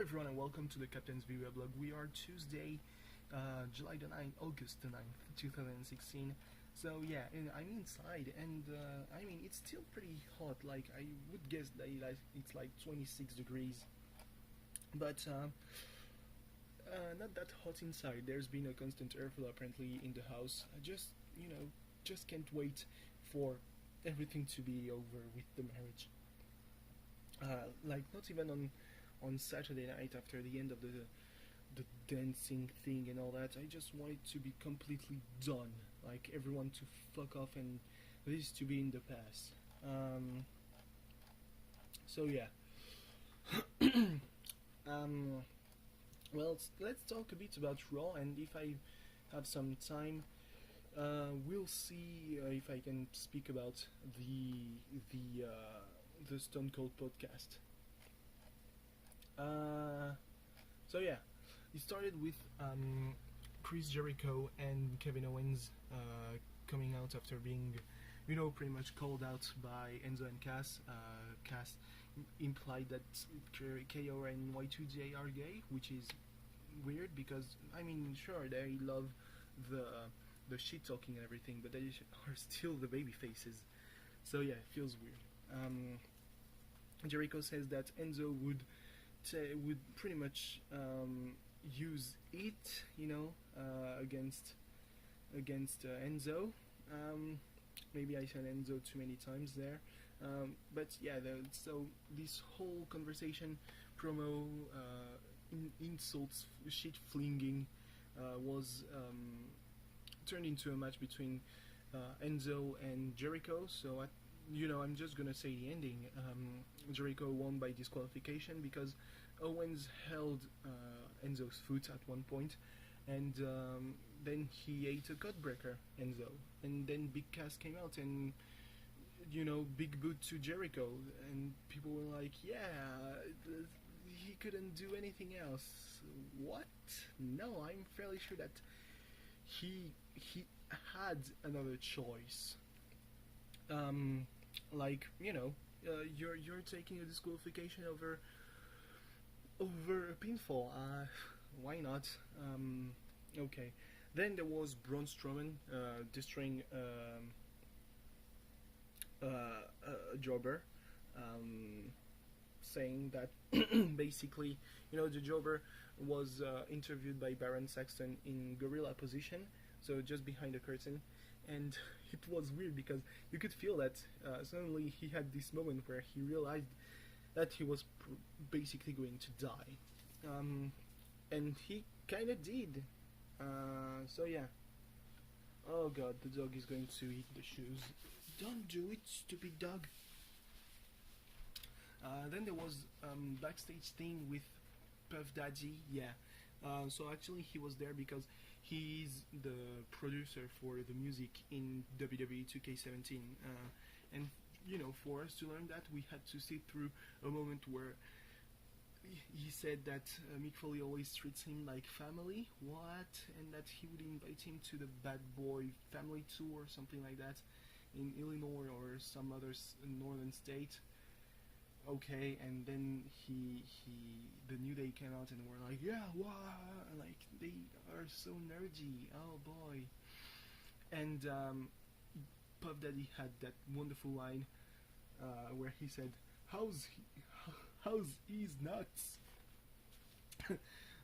everyone and welcome to the Captain's videoweblog. We are Tuesday, July the 9th, August the 9th, 2016. So yeah, and I'm inside and I mean it's still pretty hot, like I would guess that it's like 26 degrees. But not that hot inside. There's been a constant airflow apparently in the house. I just, just can't wait for everything to be over with the marriage. Like not even on Saturday night after the end of the dancing thing and all that. I just want it to be completely done. Like everyone to fuck off and this to be in the past. So yeah. Well, let's talk a bit about Raw, and if I have some time, we'll see if I can speak about the Stone Cold podcast. So yeah, it started with Chris Jericho and Kevin Owens coming out after being, pretty much called out by Enzo and Cass. Cass implied that KO and Y2J are gay, which is weird because I mean, sure, they love the shit talking and everything, but they are still the baby faces. So yeah, it feels weird. Jericho says that Enzo would pretty much use it, against Enzo. Maybe I said Enzo too many times there, but yeah. So this whole conversation, promo, insults, shit flinging, was turned into a match between Enzo and Jericho. So I'm just gonna say the ending. Jericho won by disqualification because Owens held Enzo's foot at one point, and then he ate a cutbreaker, Enzo, and then Big Cass came out and big boot to Jericho, and people were like, yeah, he couldn't do anything else. What? No, I'm fairly sure that he had another choice. You're taking a disqualification over a pinfall. Why not? Okay. Then there was Braun Strowman destroying a jobber, saying that basically, the jobber was interviewed by Baron Saxton in gorilla position, so just behind the curtain, and it was weird because you could feel that suddenly he had this moment where he realized that he was basically going to die, and he kind of did. So yeah. Oh god, the dog is going to eat the shoes. Don't do it, stupid dog. Then there was backstage thing with Puff Daddy. Yeah. So actually he was there because he's the producer for the music in WWE 2K17, and for us to learn that, we had to sit through a moment where he said that Mick Foley always treats him like family. What? And that he would invite him to the Bad Boy Family Tour or something like that in Illinois or some other northern state. Okay, and then the New Day came out and were like, yeah, wow, like they are so nerdy. Oh boy. And Puff Daddy had that wonderful line where he said, "How's he's nuts?"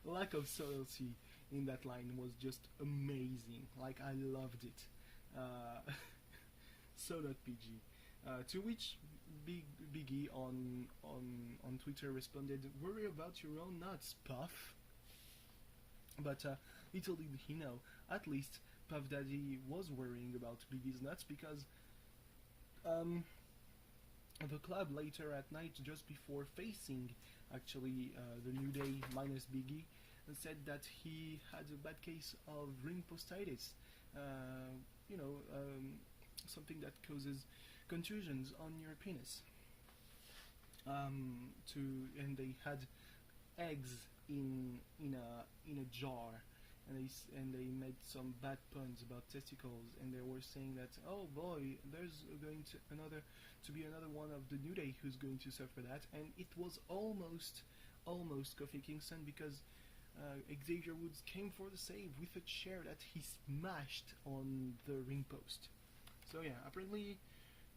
Lack of subtlety in that line was just amazing. Like I loved it. So not PG. To which Biggie on Twitter responded, "Worry about your own nuts, Puff." But little did he know, at least Puff Daddy was worrying about Biggie's nuts because the club later at night, just before facing actually the New Day minus Biggie, said that he had a bad case of ring postaitis, something that causes contusions on your penis. And they had eggs in a jar, and they made some bad puns about testicles, and they were saying that, oh boy, there's going to be another one of the New Day who's going to suffer that, and it was almost almost Kofi Kingston, because Xavier Woods came for the save with a chair that he smashed on the ring post. So yeah, apparently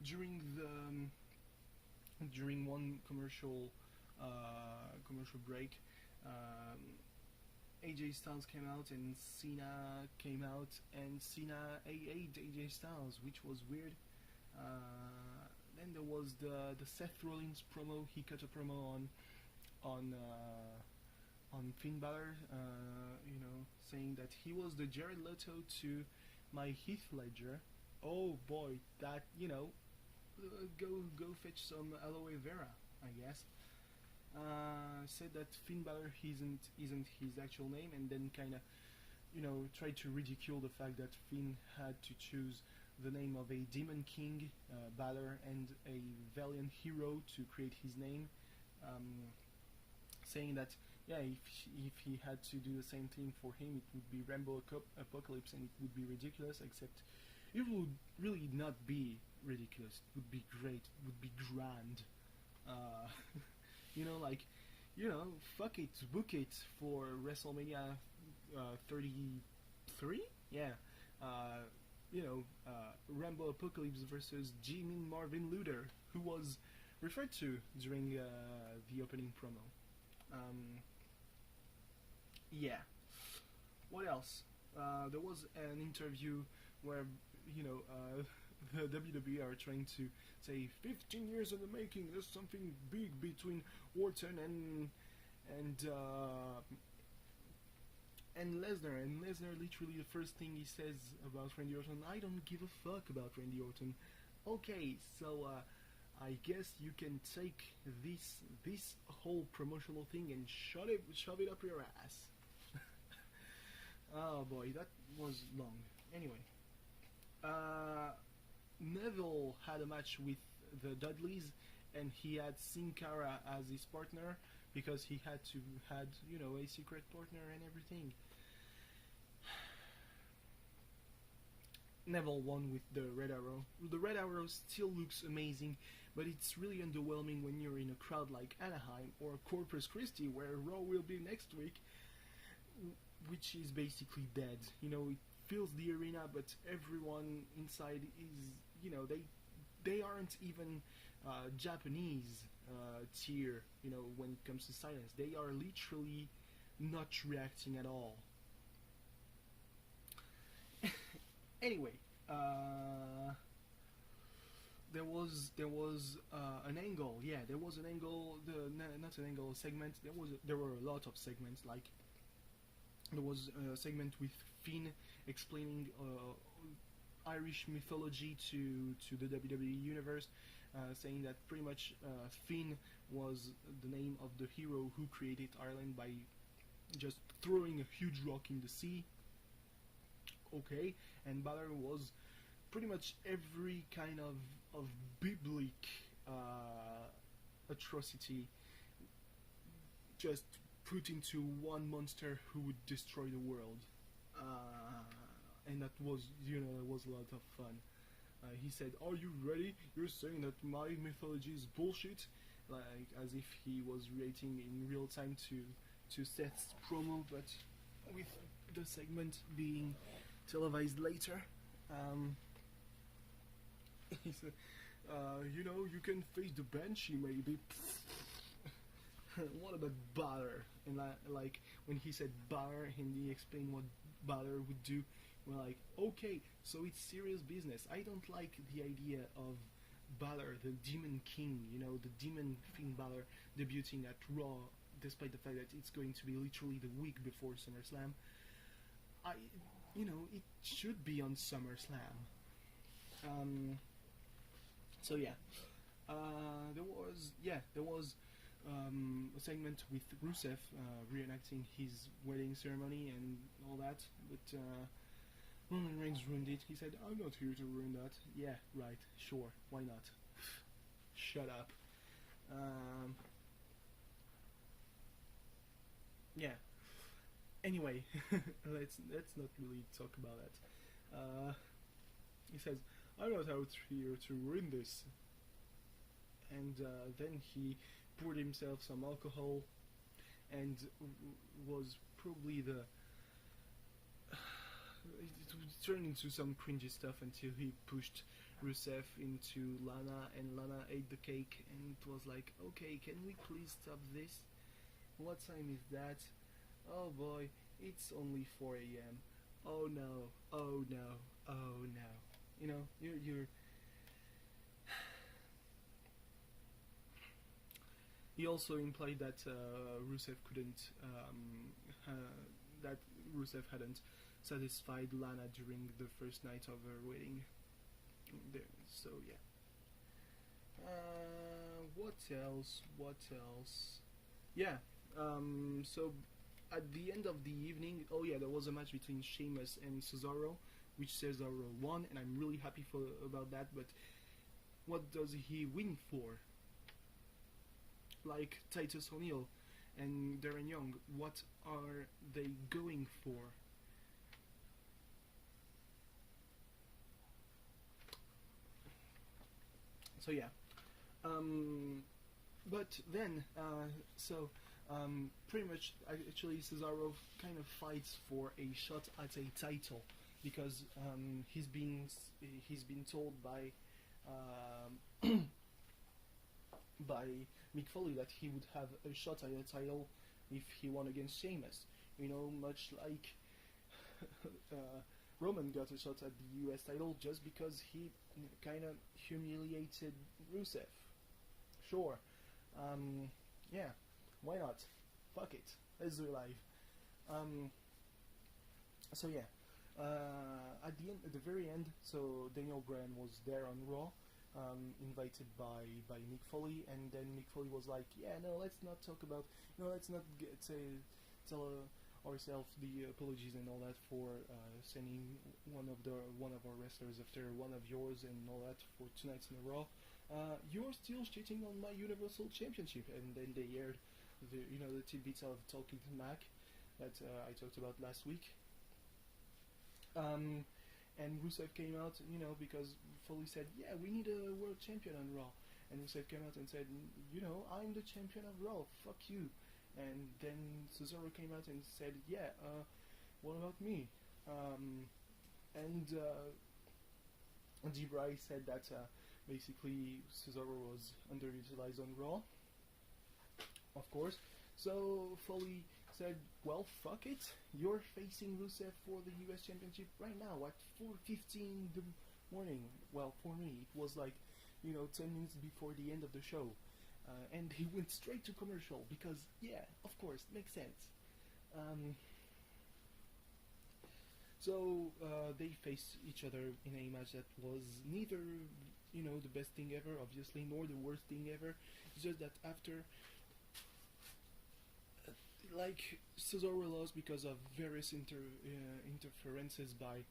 during one commercial break, AJ Styles came out and Cena came out, and Cena AA'd AJ Styles, which was weird. Then there was the Seth Rollins promo. He cut a promo on Finn Balor, saying that he was the Jared Leto to my Heath Ledger. Oh boy, that, go fetch some aloe vera, I guess. Said that Finn Balor isn't his actual name, and then kind of, tried to ridicule the fact that Finn had to choose the name of a Demon King, Balor, and a Valiant Hero to create his name, saying that, yeah, if he had to do the same thing for him, it would be Rainbow Apocalypse, and it would be ridiculous, except it would really not be ridiculous. It would be great. It would be grand. Fuck it, book it for WrestleMania 33? Yeah. Rambo Apocalypse versus Jimmy Marvin Luther, who was referred to during the opening promo. Yeah. What else? There was an interview where, the WWE are trying to say 15 years in the making. There's something big between Orton and Lesnar. And Lesnar, literally, the first thing he says about Randy Orton: "I don't give a fuck about Randy Orton." Okay, so I guess you can take this whole promotional thing and shove it up your ass. Oh boy, that was long. Anyway, Neville had a match with the Dudleys, and he had Sin Cara as his partner because he had a secret partner and everything. Neville won with the Red Arrow. The Red Arrow still looks amazing, but it's really underwhelming when you're in a crowd like Anaheim or Corpus Christi, where Raw will be next week, which is basically dead. It fills the arena, but everyone inside is, they aren't even Japanese tier, when it comes to silence. They are literally not reacting at all. Anyway, there was an angle. Yeah, there was an angle. Not an angle, a segment. There were a lot of segments. Like, there was a segment with Finn explaining Irish mythology to the WWE universe, saying that pretty much Finn was the name of the hero who created Ireland by just throwing a huge rock in the sea. Okay, and Balor was pretty much every kind of biblic atrocity just put into one monster who would destroy the world. And that was, was a lot of fun. He said, "Are you ready? You're saying that my mythology is bullshit?" Like, as if he was reacting in real time to Seth's promo, but with the segment being televised later. He said, you can face the Banshee maybe. What about Balor? And like when he said Balor and he explained what Balor would do, we're like, okay, so it's serious business. I don't like the idea of Balor, the Demon King, the Demon Finn Balor debuting at Raw, despite the fact that it's going to be literally the week before SummerSlam. It should be on SummerSlam. So yeah, there was a segment with Rusev reenacting his wedding ceremony and all that, but Roman Reigns ruined it. He said, "I'm not here to ruin that." Yeah, right, sure, why not? Shut up. Yeah. Anyway, let's not really talk about that. He says, "I'm not out here to ruin this." And then he poured himself some alcohol, and was probably the it turned into some cringy stuff until he pushed Rusev into Lana, and Lana ate the cake, and it was like, okay, can we please stop this? What time is that? Oh boy, it's only 4 a.m. Oh no, oh no, oh no. You know, you're He also implied that Rusev couldn't, that Rusev hadn't satisfied Lana during the first night of her wedding. So yeah. What else? What else? Yeah. So at the end of the evening, oh yeah, there was a match between Sheamus and Cesaro, which Cesaro won, and I'm really happy about that. But what does he win for? Like Titus O'Neil and Darren Young, what are they going for? So yeah, but then pretty much actually Cesaro kind of fights for a shot at a title because he's been told by by Mick Foley that he would have a shot at a title if he won against Sheamus. You know, much like Roman got a shot at the US title just because he kind of humiliated Rusev. Sure. Yeah, why not? Fuck it. Let's do it live. So yeah, at the very end, so Daniel Bryan was there on Raw, invited by Mick Foley, and then Mick Foley was like, yeah, no, let's not talk about, let's not tell ourselves the apologies and all that for sending one of our wrestlers after one of yours and all that for 2 nights in a row. You're still cheating on my Universal Championship, and then they aired the tidbits of Talking to Mac that I talked about last week. And Rusev came out, because Foley said, yeah, we need a world champion on Raw. And Rusev came out and said, I'm the champion of Raw, fuck you. And then Cesaro came out and said, yeah, what about me? And Bray said that basically Cesaro was underutilized on Raw, of course. So Foley said, well, fuck it, you're facing Rusev for the US Championship right now at 4:15 in the morning. Well, for me, it was like, 10 minutes before the end of the show. And he went straight to commercial because, yeah, of course, makes sense. So they faced each other in a match that was neither, the best thing ever, obviously, nor the worst thing ever. It's just that after, Cesaro lost because of various interferences by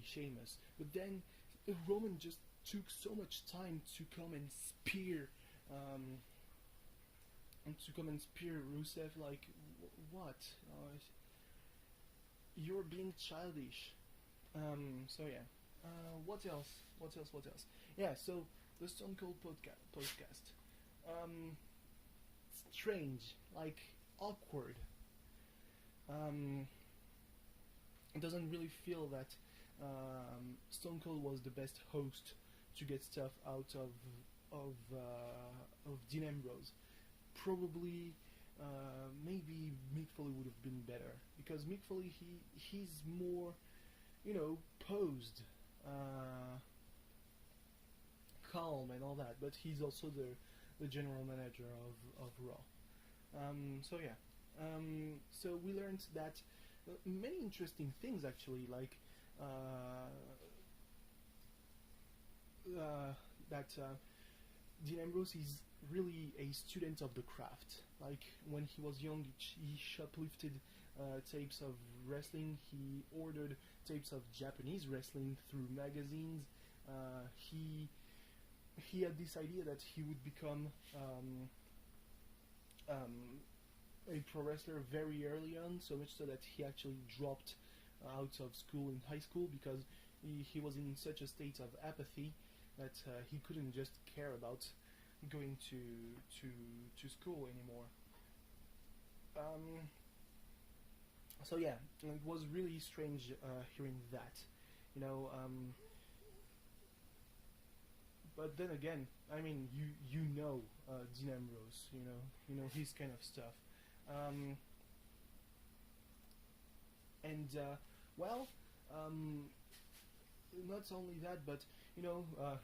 Sheamus. But then Roman just took so much time to come and spear Rusev. Like, what? You're being childish. So yeah. What else? Yeah. So the Stone Cold podcast. Strange, like awkward. It doesn't really feel that Stone Cold was the best host to get stuff out of Dean Ambrose. Probably, maybe Mick Foley would have been better, because Mick Foley he's more, posed, calm and all that, but he's also the general manager of Raw. So yeah, so we learned that many interesting things actually, like that Dean Ambrose is really a student of the craft. Like, when he was young, he shoplifted tapes of wrestling. He ordered tapes of Japanese wrestling through magazines. He had this idea that he would become a pro wrestler very early on, so much so that he actually dropped out of school in high school because he was in such a state of apathy that he couldn't just care about going to school anymore. Um, so yeah, it was really strange hearing that, you know. But then again, I mean, you know Dean Ambrose, you know his kind of stuff, um, and well, um, not only that, but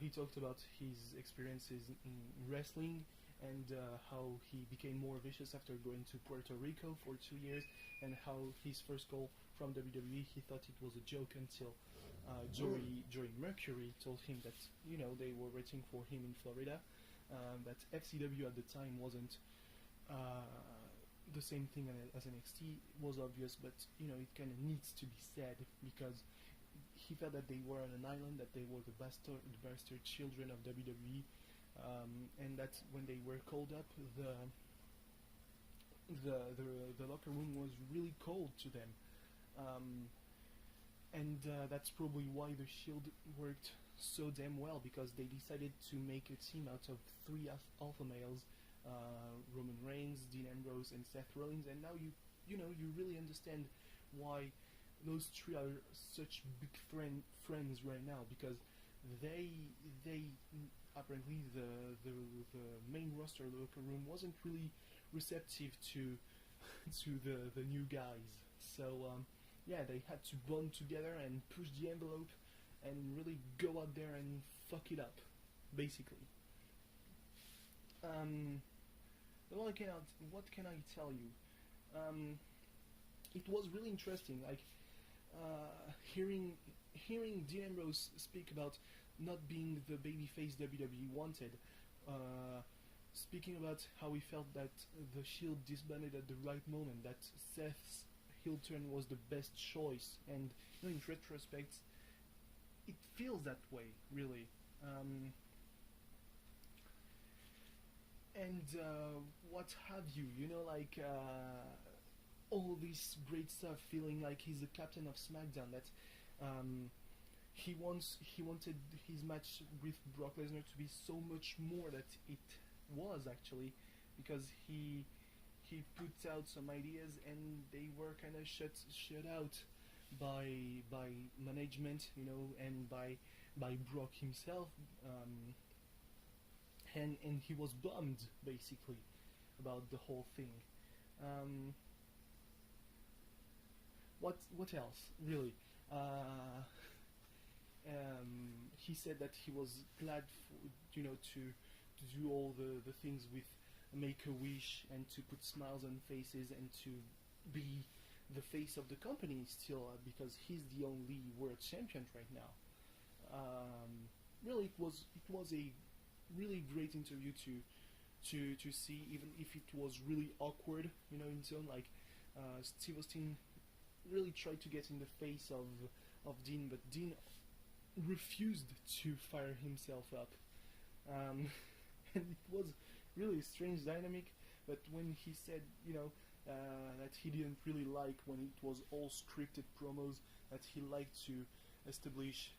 he talked about his experiences in wrestling and how he became more vicious after going to Puerto Rico for 2 years, and how his first call from WWE, he thought it was a joke until Joey Mercury told him that they were waiting for him in Florida, that FCW at the time wasn't the same thing as NXT. Was obvious, but it kind of needs to be said because he felt that they were on an island, that they were the bastard children of WWE, and that when they were called up, the locker room was really cold to them, and that's probably why the Shield worked so damn well, because they decided to make a team out of three alpha males, Roman Reigns, Dean Ambrose, and Seth Rollins, and now you really understand why those three are such big friends right now, because they apparently the main roster locker room wasn't really receptive to the new guys, so yeah, they had to bond together and push the envelope and really go out there and fuck it up, basically. What can I tell you? It was really interesting, like hearing Dean Ambrose speak about not being the babyface WWE wanted, speaking about how he felt that the Shield disbanded at the right moment, that Seth's heel turn was the best choice, and in retrospect, it feels that way, really. And what have you, like all this great stuff, feeling like he's the captain of SmackDown, that he wanted his match with Brock Lesnar to be so much more that it was actually, because he put out some ideas and they were kind of shut out by management, and by Brock himself, and he was bummed basically about the whole thing. What else, really? He said that he was glad to do all the things with Make-A-Wish, and to put smiles on faces, and to be the face of the company still, because he's the only world champion right now. Really, it was a really great interview to see, even if it was really awkward, in tone. Like Steve Austin really tried to get in the face of Dean, but Dean refused to fire himself up, and it was really a strange dynamic. But when he said, that he didn't really like when it was all scripted promos, that he liked to establish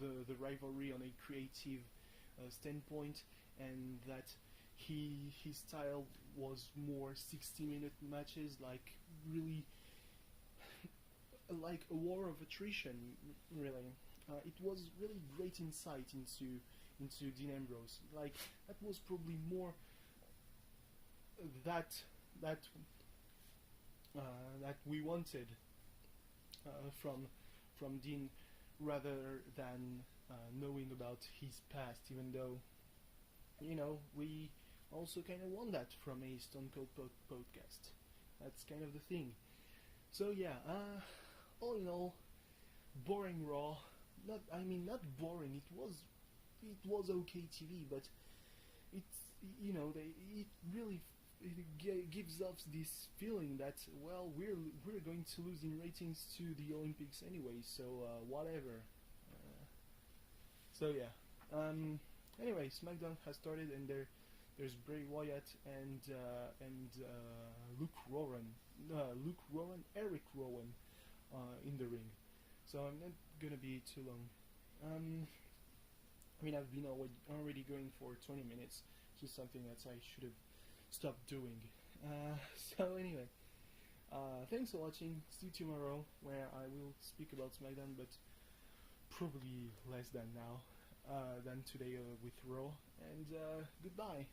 the rivalry on a creative standpoint, and that his style was more 60-minute matches, like really like a war of attrition, really. It was really great insight into Dean Ambrose. Like, that was probably more that we wanted from Dean, rather than knowing about his past, even though we also kind of want that from a Stone Cold podcast. That's kind of the thing. So yeah, all in all, boring Raw. Not boring. It was okay TV, but it's it really gives us this feeling that, well, we're going to lose in ratings to the Olympics anyway, so whatever. So yeah. Anyway, SmackDown has started, and there's Bray Wyatt and Eric Rowan in the ring. So I'm not gonna be too long. I've been already going for 20 minutes, which is something that I should have stop doing. So anyway, thanks for watching. See you tomorrow, where I will speak about SmackDown, but probably less than now, than today with Raw. And goodbye.